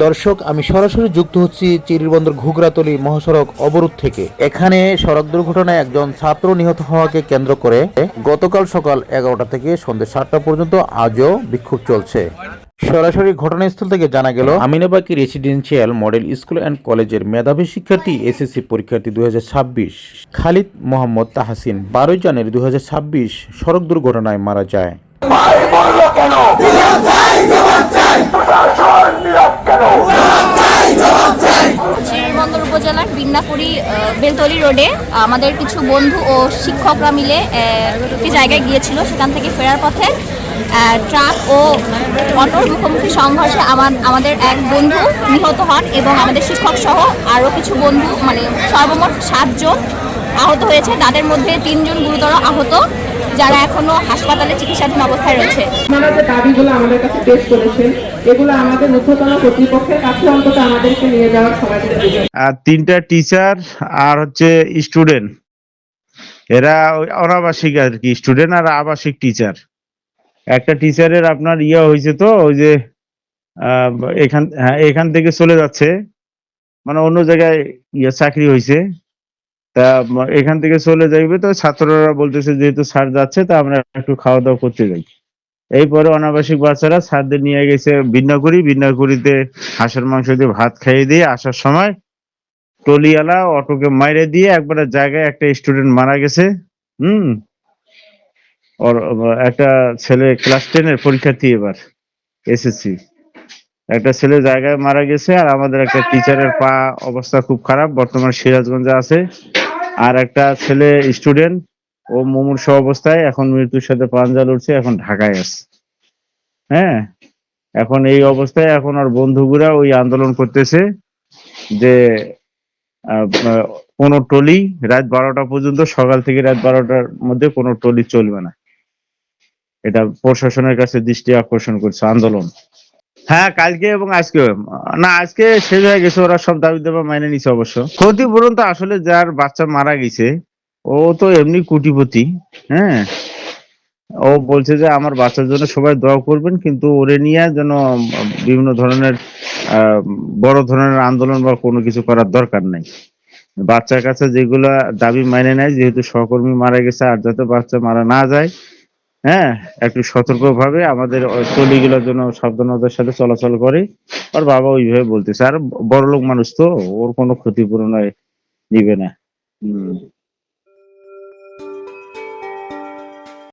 দর্শক, আমি সরাসরি যুক্ত হচ্ছি চিরিরবন্দর ঘুগরাতলী মহাসড়ক অবরোধ থেকে। এখানে সড়ক দুর্ঘটনায় একজন ছাত্র নিহত হওয়াকে কেন্দ্র করে গতকাল সকাল 11টা থেকে সন্ধ্যে 7টা পর্যন্ত আজও বিক্ষোভ চলছে। সরাসরি ঘটনাস্থল থেকে জানা গেল, আমিনাবাকি রেসিডেন্সিয়াল মডেল স্কুল অ্যান্ড কলেজের মেধাবী শিক্ষার্থী এসএসসি পরীক্ষার্থী 2026 খালিদ মোহাম্মদ তাহসিন 12 জানুয়ারি 2026 সড়ক দুর্ঘটনায় মারা যায়। চিরিরবন্দর উপজেলার বিন্নাকুড়ি বেলতলি রোডে আমাদের কিছু বন্ধু ও শিক্ষকরা মিলে একটি জায়গায় গিয়েছিল। সেখান থেকে ফেরার পথে ট্রাক ও অটোর মুখোমুখি সংঘর্ষে আমাদের এক বন্ধু নিহত হন এবং আমাদের শিক্ষক সহ আরও কিছু বন্ধু মানে সর্বমোট 7 জন আহত হয়েছে। তাদের মধ্যে 3 জন গুরুতর আহত, যারা এখনো হাসপাতালে চিকিৎসাধীন অবস্থায় রয়েছে। আপনারা যে দাবিগুলো আমাদের কাছে পেশ করেছেন, এগুলো আমাদের ঊর্ধ্বতন কর্তৃপক্ষের কাছে অন্তত আমাদেরকে নিয়ে যাওয়ার সময় দিবেন। আর 3টা টিচার আর হচ্ছে স্টুডেন্ট, এরা অনাবাসিক আর কি, স্টুডেন্ট আর আবাসিক টিচার। একটা টিচারের আপনার হয়েছে, তো ওই যে এখান থেকে চলে যাচ্ছে, মানে অন্য জায়গায় চাকরি হয়েছে, তা এখান থেকে চলে যাইবে। তো ছাত্ররা বলতেছে যেহেতু স্যার যাচ্ছে, তা আমরা একটু খাওয়া দাওয়া করতে যাই। এরপরে অনাবাসিক বাচ্চারা স্যারদের নিয়ে গেছে বিন্নাকুড়িতে হাঁসের মাংস দিয়ে ভাত খাইয়ে দিয়ে আসার সময় টলিওয়ালা অটোকে মাইরে দিয়ে একবারে জায়গায় একটা স্টুডেন্ট মারা গেছে। ওর একটা ছেলে ক্লাস 10-এর পরীক্ষার্থী, এবার এসএসসি, একটা ছেলে জায়গায় মারা গেছে। আর আমাদের একটা টিচারের পা অবস্থা খুব খারাপ, বর্তমানে সিরাজগঞ্জে আছে। আর একটা ছেলে স্টুডেন্ট, ও মুমূর্ষ অবস্থায়, এখন মৃত্যুর সাথে পাঞ্জা লড়ছে, এখন ঢাকায় আছে। হ্যাঁ, এখন এই অবস্থায় এখন আর বন্ধুগুলা ওই আন্দোলন করতেছে যে কোনো টলি রাত 12টা পর্যন্ত, সকাল থেকে রাত 12টার মধ্যে কোনো টলি চলবে না। এটা প্রশাসনের কাছে দৃষ্টি আকর্ষণ করছে আন্দোলন। হ্যাঁ, কালকে এবং আজকে, না আজকে শেষ হয়ে গেছে, ওরা সব দাবি দাবা মাইনে নিছে। অবশ্য ক্ষতিপূরণ তো আসলে যার বাচ্চা মারা গেছে ও তো এমনি কোটিপতি। হ্যাঁ, ও বলছে যে আমার বাচ্চার জন্য সবাই দোয়া করবেন, কিন্তু ওরে নিয়ে যেন বিভিন্ন ধরনের বড় ধরনের আন্দোলন বা কোনো কিছু করার দরকার নাই। বাচ্চার কাছে যেগুলা দাবি মাইনে নেয়, যেহেতু সহকর্মী মারা গেছে, আর যাতে বাচ্চা মারা না যায়, হ্যাঁ, একটু সতর্ক ভাবে আমাদের টলিগুলোর জন্য সাবধানতার সাথে চলাচল করে। আর বাবা ওইভাবে বলতেছে, আর বড়লোক মানুষ তো, ওর কোনো ক্ষতিপূরণ নিবে না।